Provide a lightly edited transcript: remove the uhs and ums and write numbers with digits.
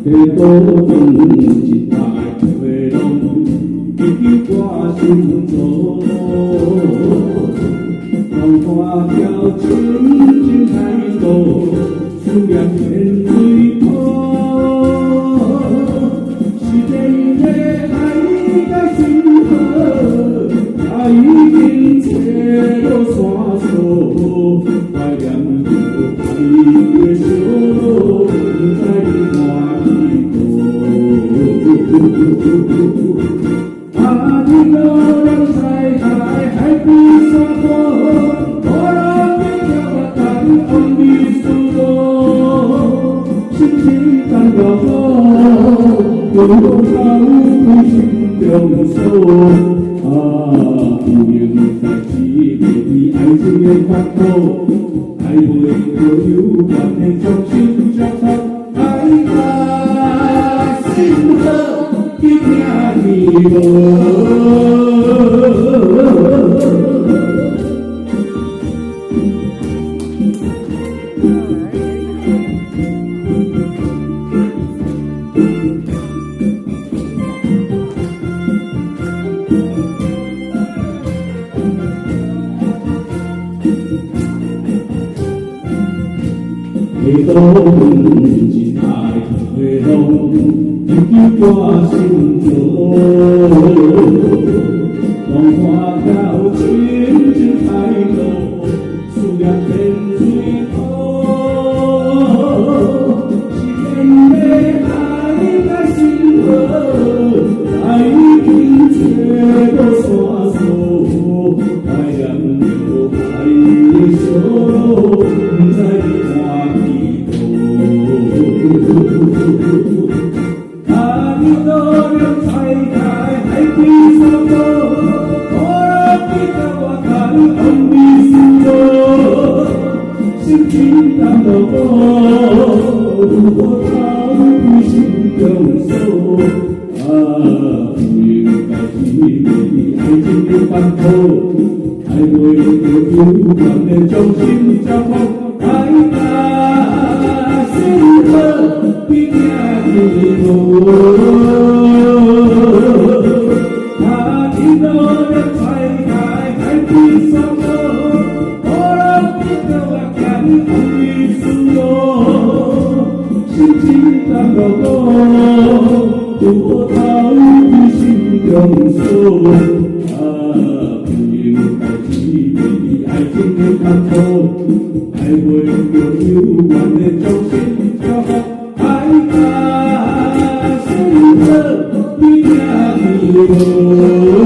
多情一代回浪，记记我心中。浪花飘情情太多，思念天水土。是地的爱在心河，也已经切落山锁。怀念着爱的小路，不知你看几多。啊，你若人在海，海比山高，我让你跳我等红绿树路，心情感到好，有我在心中守。啊，不应该是别离爱情的烦恼，爱袂着有缘的将心交托，爱甲心好，去听你无。回到一代回浪，记记我心中。浪花飘情情太多，思念天水土。是天的爱在心河，爱已经切过山锁。怀念着爱的小路，不知你看几多。啊，你若能采开海边山坡，我让你跟我看红绿树路，心情淡落雨，如何逃避心中锁？啊，不应该是别离爱情的烦恼，爱袂着有缘的将心交托，爱甲心好，比听你无。啊，你若能采开海边山坡，我让你跟我看红绿树路，心情淡落雨，如何逃避心中锁？啊，不应该是别离爱情的烦恼，爱袂着有缘的将心交托，爱甲心好，比听你无。